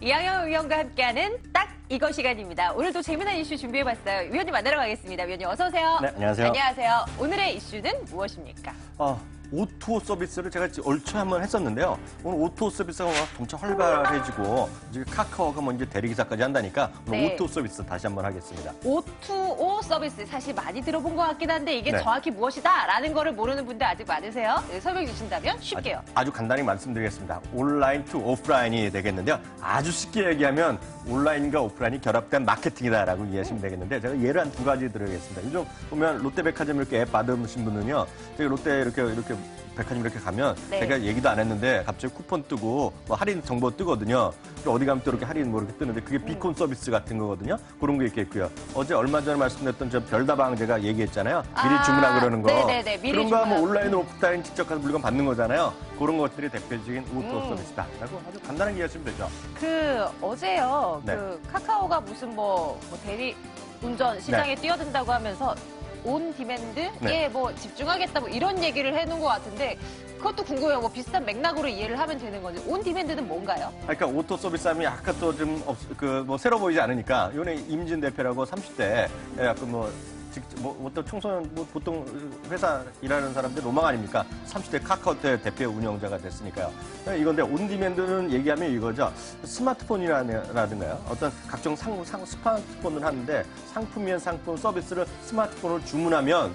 이양영 의원과 함께하는 딱 이거 시간입니다. 오늘도 재미난 이슈 준비해봤어요. 위원님 만나러 가겠습니다. 위원님 어서 오세요. 네, 안녕하세요. 안녕하세요. 오늘의 이슈는 무엇입니까? O2O 서비스를 제가 얼추 한번 했었는데요. 오늘 O2O 서비스가 점차 활발해지고 이제 카카오가 뭐 이제 대리기사까지 한다니까 오늘 네. O2O 서비스 다시 한번 하겠습니다. O2O 서비스 사실 많이 들어본 것 같긴 한데 이게 네. 정확히 무엇이다라는 거를 모르는 분들 아직 많으세요. 네, 설명해 주신다면 쉽게요. 아주 간단히 말씀드리겠습니다. 온라인 투 오프라인이 되겠는데요. 아주 쉽게 얘기하면 온라인과 오프라인이 결합된 마케팅이다라고 이해하시면 되겠는데 제가 예를 한 두 가지 드리겠습니다. 요즘 보면 롯데백화점 이렇게 앱 받으신 분은요. 저희 롯데 이렇게 백화점 이렇게 가면 네. 제가 얘기도 안 했는데 갑자기 쿠폰 뜨고 뭐 할인 정보 뜨거든요. 또 어디 가면 또 이렇게 할인 뭐 이렇게 뜨는데 그게 비콘 서비스 같은 거거든요. 그런 게 있겠고요. 어제 얼마 전에 말씀드렸던 저 별다방 제가 얘기했잖아요. 미리 주문하고 그러는 거. 네네네. 미리 그런 거 하면 주문하고. 온라인으로 오프라인 직접 가서 물건 받는 거잖아요. 그런 것들이 대표적인 O2O 서비스다라고 아주 간단하게 이해하시면 되죠. 어제요. 네. 카카오가 무슨 뭐 대리 운전 시장에 뛰어든다고 하면서 온 디맨드에 네. 뭐 집중하겠다 뭐 이런 얘기를 해놓은 것 같은데 그것도 궁금해요. 뭐 비슷한 맥락으로 이해를 하면 되는 건지. 온 디맨드는 뭔가요? 그러니까 오토 서비스 하면 약간 또 좀 새로 보이지 않으니까 이번에 임진 대표라고 30대 약간 어떤 청소년 보통 회사 일하는 사람들 로망 아닙니까? 30대 카카오톡 대표 운영자가 됐으니까요. 이건데 온디맨드는 얘기하면 이거죠. 스마트폰이라든가요. 어떤 각종 스마트폰을 하는데 상품이면 상품 서비스를 스마트폰으로 주문하면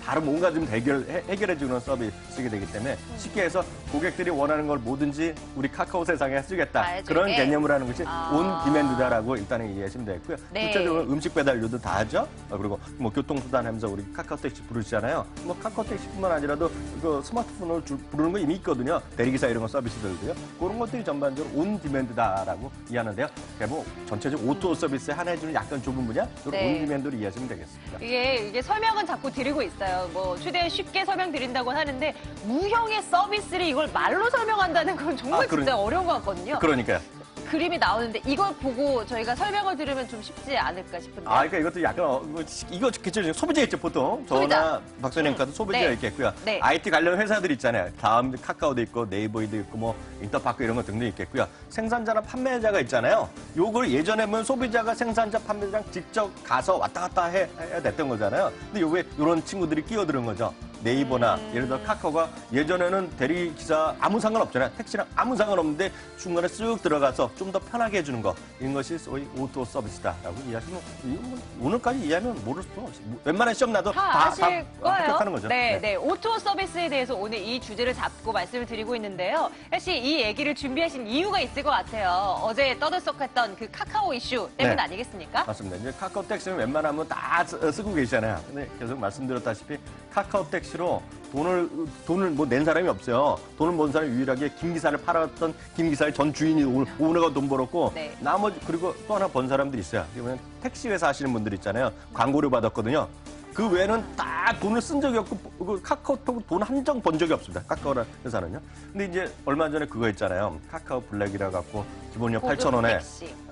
바로 뭔가 좀 해결해주는 서비스가 되기 때문에 쉽게 해서 고객들이 원하는 걸 뭐든지 우리 카카오 세상에 쓰겠다. 그런 개념을 하는 것이 온디맨드다라고 일단은 이해하시면 되겠고요. 네. 구체적으로 음식 배달료도 다 하죠. 그리고 뭐 교통수단 하면서 우리 카카오택시 부르시잖아요. 뭐 카카오택시뿐만 아니라도 그 스마트폰을 부르는 거 이미 있거든요. 대리기사 이런 거 서비스들도요. 그런 것들이 전반적으로 온디맨드다라고 이해하는데요. 뭐 전체적으로 O2O 서비스에 한해주는 약간 좁은 분야, 네. 온디맨드로 이해하시면 되겠습니다. 이게 설명은 자꾸 드리고 있어요. 뭐 최대한 쉽게 설명드린다고 하는데 무형의 서비스를 이걸 말로 설명한다는 건 정말 진짜 어려운 것 같거든요. 그러니까요. 그림이 나오는데 이걸 보고 저희가 설명을 들으면 좀 쉽지 않을까 싶은데. 그러니까 이것도 약간 이거 기초적인 소비자 있죠 보통. 저나 박선영 카드 소비자 네. 있겠고요. 네. IT 관련 회사들 있잖아요. 다음 카카오도 있고 네이버도 있고 뭐 인터파크 이런 거 등등 있겠고요. 생산자나 판매자가 있잖아요. 요걸 예전에 보면 소비자가 생산자 판매자랑 직접 가서 왔다 갔다 해야 됐던 거잖아요. 근데 요게 이런 친구들이 끼어드는 거죠. 네이버나 예를 들어 카카오가 예전에는 대리기사 아무 상관없잖아요. 택시랑 아무 상관없는데 중간에 쓱 들어가서 좀 더 편하게 해주는 거. 이것이 소위 O2O 서비스다라고 이해하시면 오늘까지 이해하면 모를 수 없어요. 웬만한 시험 나도 다 아실 거예요. 합격하는 거죠. 네. O2O 서비스에 대해서 오늘 이 주제를 잡고 말씀을 드리고 있는데요. 사실 이 얘기를 준비하신 이유가 있을 것 같아요. 어제 떠들썩했던 그 카카오 이슈 때문 네. 아니겠습니까? 맞습니다. 이제 카카오택시는 웬만하면 다 쓰고 계시잖아요. 근데 계속 말씀드렸다시피 카카오택시로 돈을 뭐 낸 사람이 없어요. 돈을 번 사람이 유일하게 김기사를 팔았던 김기사의 전 주인이 오너가 돈 벌었고 네. 나머지 그리고 또 하나 번 사람들이 있어요. 이번엔 택시 회사 하시는 분들 있잖아요. 광고료 받았거든요. 그 외에는 다 돈을 쓴 적이 없고 카카오톡은 돈 한 장 번 적이 없습니다. 카카오 회사는요. 근데 이제 얼마 전에 그거 있잖아요. 카카오 블랙이라 갖고 기본료 8,000원에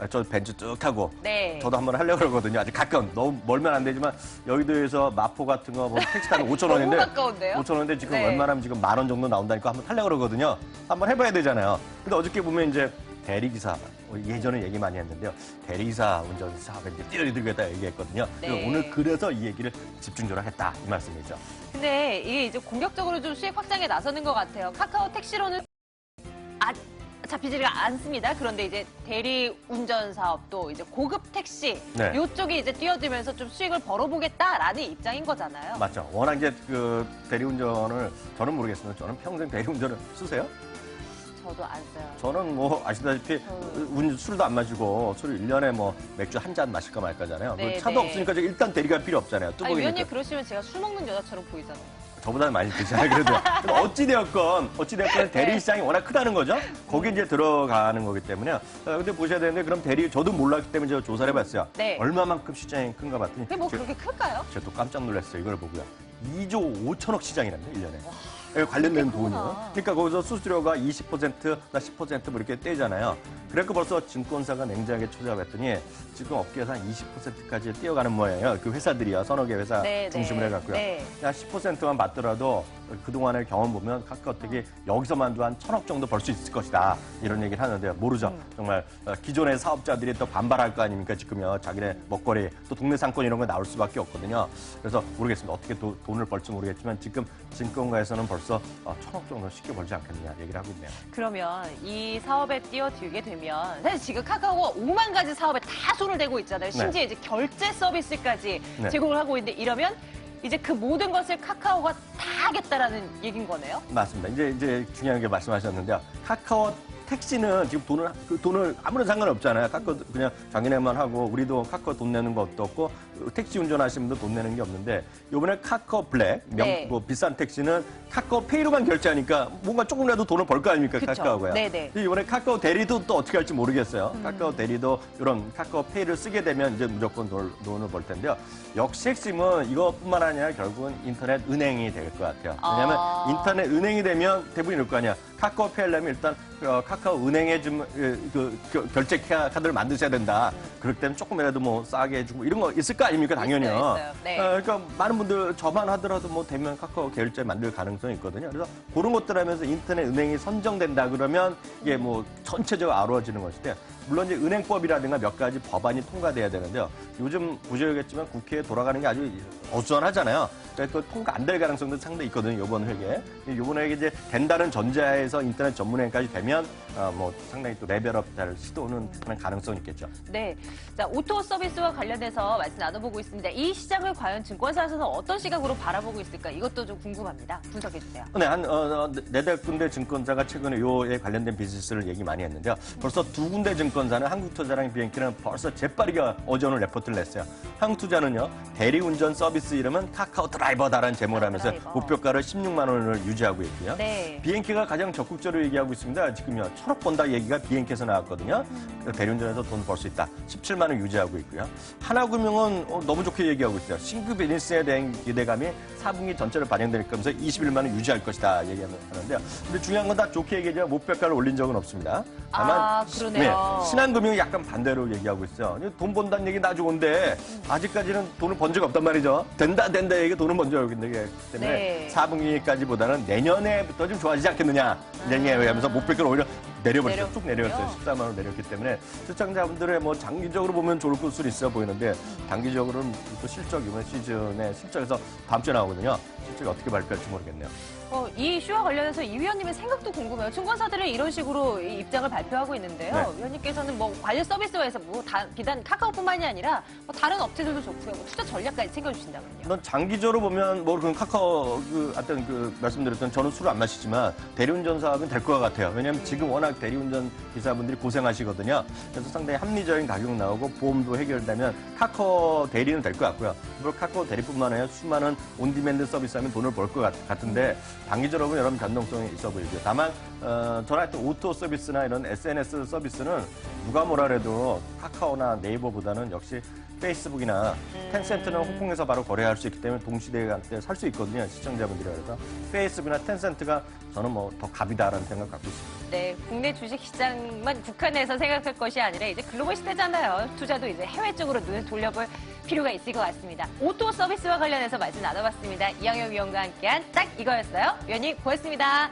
저 벤츠 쭉 타고 네. 저도 한번 하려고 그러거든요. 아직 가까운 너무 멀면 안 되지만 여의도에서 마포 같은 거 뭐 택시 타면 5,000원인데 너무 가까운데요? 5,000원인데 지금 네. 웬만하면 지금 10,000원 정도 나온다니까 한번 하려고 그러거든요. 한번 해봐야 되잖아요. 근데 어저께 보면 이제 대리기사 예전에 얘기 많이 했는데요. 대리기사 운전 사업에 이제 뛰어들겠다 얘기했거든요. 네. 오늘 그래서 이 얘기를 집중적으로 했다 이 말씀이죠. 근데 이게 이제 공격적으로 좀 수익 확장에 나서는 것 같아요. 카카오 택시로는 잡히지가 않습니다. 그런데 이제 대리 운전 사업도 이제 고급 택시 네. 이쪽이 이제 뛰어들면서 좀 수익을 벌어보겠다라는 입장인 거잖아요. 맞죠. 워낙 이제 그 대리운전을 저는 모르겠습니다. 저는 평생 대리운전을 쓰세요? 저도 안 써요. 저는 뭐 아시다시피 술도 안 마시고 술을 1년에 뭐 맥주 한 잔 마실까 말까잖아요. 네, 차도 네. 없으니까 일단 대리가 필요 없잖아요. 아니, 뚜벅이니까. 위원님 그러시면 제가 술 먹는 여자처럼 보이잖아요. 저보다는 많이 드시잖아요. 그래도 어찌되었건 대리 시장이 워낙 크다는 거죠. 거기 이제 들어가는 거기 때문에요. 근데 보셔야 되는데 그럼 대리 저도 몰랐기 때문에 제가 조사를 해봤어요. 네. 얼마만큼 시장이 큰가 봤더니 근데 뭐 그렇게 클까요? 제가 또 깜짝 놀랐어요. 이걸 보고요. 2조 5천억 시장이랍니다. 1년에. 관련된 돈이요. 그러니까 거기서 수수료가 20%나 10% 뭐 이렇게 떼잖아요. 그래서 벌써 증권사가 냉정하게 조사해봤더니 지금 업계에서 한 20%까지 뛰어가는 모양이에요. 그 회사들이요. 서너 개 회사 네, 중심으로 네. 해갖고요. 네. 한 10%만 받더라도 그동안의 경험 보면 카카오톡이 여기서만도 한 1,000억 정도 벌 수 있을 것이다. 이런 얘기를 하는데요. 모르죠. 정말 기존의 사업자들이 또 반발할 거 아닙니까? 지금요. 자기네 먹거리, 또 동네 상권 이런 거 나올 수밖에 없거든요. 그래서 모르겠습니다. 어떻게 돈을 벌지 모르겠지만 지금 증권가에서는 벌써 1,000억 정도 쉽게 벌지 않겠느냐 얘기를 하고 있네요. 그러면 이 사업에 뛰어들게 되면 사실 지금 카카오가 5만 가지 사업에 다 손을 대고 있잖아요. 심지어 이제 결제 서비스까지 제공을 하고 있는데 이러면 이제 그 모든 것을 카카오가 다 하겠다라는 얘기인 거네요. 맞습니다. 이제 중요한 게 말씀하셨는데요. 카카오 택시는 지금 돈을 아무런 상관없잖아요. 카카오 그냥 자기네만 하고 우리도 카카오 돈 내는 것도 없고 택시 운전하시는 분도 돈 내는 게 없는데 이번에 카카오 블랙 뭐 비싼 택시는 카카오 페이로만 결제하니까 뭔가 조금이라도 돈을 벌 거 아닙니까? 그쵸. 카카오가요. 네네. 이번에 카카오 대리도 또 어떻게 할지 모르겠어요. 카카오 대리도 이런 카카오 페이를 쓰게 되면 이제 무조건 돈을 벌 텐데요. 역시 핵심은 이것뿐만 아니라 결국은 인터넷 은행이 될 것 같아요. 왜냐하면 인터넷 은행이 되면 대부분 이럴 거 아니야. 카카오 페이 하려면 일단 카카오 은행에 좀 결제 카드를 만드셔야 된다. 그럴 때는 조금이라도 뭐 싸게 해주고 이런 거 있을 거 아닙니까? 당연히요. 있어요. 네. 그러니까 많은 분들 저만 하더라도 뭐 되면 카카오 결제 만들 가능성이 있거든요. 그래서 그런 것들 하면서 인터넷 은행이 선정된다 그러면 이게 뭐 전체적으로 아우러지는 것인데 물론 이제 은행법이라든가 몇 가지 법안이 통과돼야 되는데요. 요즘 보셔야겠지만 국회에 돌아가는 게 아주 어수선하잖아요. 그러니까 또 통과 안 될 가능성도 상당히 있거든요. 이번 회계에. 이번 회계 이제 된다는 전제하에서 인터넷 전문행까지 되면 뭐 상당히 또 레벨업 될 시도는 하는 가능성이 있겠죠. 네. 자, 오토 서비스와 관련해서 말씀 나눠보고 있습니다. 이 시장을 과연 증권사에서는 어떤 시각으로 바라보고 있을까? 이것도 좀 궁금합니다. 분석해 주세요. 네, 한 네다섯 군데 증권사가 최근에 요에 관련된 비즈니스를 얘기 많이 했는데요. 벌써 두 군데 증권사는 한국투자랑 비엔키는 벌써 재빠르게 어제 오늘 레포트를 냈어요. 한국투자는요, 대리운전 서비스 이름은 카카오 드라이버다라는 제목을 하면서 목표가를 16만 원을 유지하고 있고요. 네. 비엔키가 가장 적극적으로 얘기하고 있습니다. 지금요, 1,000억 번다 얘기가 비엔키에서 나왔거든요. 대리운전에서 돈 벌 수 있다. 17만 원 유지하고 있고요. 하나금융은 너무 좋게 얘기하고 있어요. 신규 비즈니스에 대한 기대감이 4분기 전체를 반영될 거면서 21만 원 유지할 것이다 얘기하는데요. 근데 중요한 건 다 좋게 얘기하지만 목표가를 올린 적은 없습니다. 다만 그러네요. 신한금융이 약간 반대로 얘기하고 있어요. 돈 번다는 얘기 나 좋은데 아직까지는 돈을 번 적이 없단 말이죠. 된다 얘기 돈을 번 적이 없기 때문에 4분기까지보다는 내년에부터 좀 좋아지지 않겠느냐 얘기하면서 목표가를 오히려 내려버렸어요. 쭉 내려갔어요. 14만 원 내렸기 때문에 시청자분들의 뭐 장기적으로 보면 좋을 수는 있어 보이는데 단기적으로는 또 실적 이번 시즌에 실적에서 다음 주에 나오거든요. 실적이 어떻게 발표할지 모르겠네요. 이 이슈와 관련해서 이 위원님의 생각도 궁금해요. 증권사들은 이런 식으로 입장을 발표하고 있는데요. 위원님께서는 뭐 관련 서비스에서 뭐 비단 카카오뿐만이 아니라 뭐 다른 업체들도 좋고요. 뭐 투자 전략까지 챙겨주신다면요. 넌 장기적으로 보면 뭐 그런 카카오 말씀드렸던 저는 술을 안 마시지만 대리운전 사업은 될 것 같아요. 왜냐하면 지금 워낙 대리운전 기사분들이 고생하시거든요. 그래서 상당히 합리적인 가격 나오고 보험도 해결되면 카카오 대리는 될 것 같고요. 물론 카카오 대리뿐만 아니라 수많은 온디맨드 서비스하면 돈을 벌 것 같은데 단기적으로 보면 여러 변동성이 있어 보이죠. 다만 저는 하여튼 오토 서비스나 이런 SNS 서비스는 누가 뭐라 해도 카카오나 네이버보다는 역시 페이스북이나 텐센트는 홍콩에서 바로 거래할 수 있기 때문에 동시대에 살 수 있거든요. 시청자분들이. 그래서 페이스북이나 텐센트가 저는 뭐 더 갑이다라는 생각 갖고 있습니다. 네, 국내 주식시장만 국한해서 생각할 것이 아니라 이제 글로벌 시대잖아요. 투자도 이제 해외 쪽으로 눈을 돌려볼 필요가 있을 것 같습니다. 오토 서비스와 관련해서 말씀 나눠봤습니다. 이영혁 위원과 함께한 딱 이거였어요. 위원님 고맙습니다.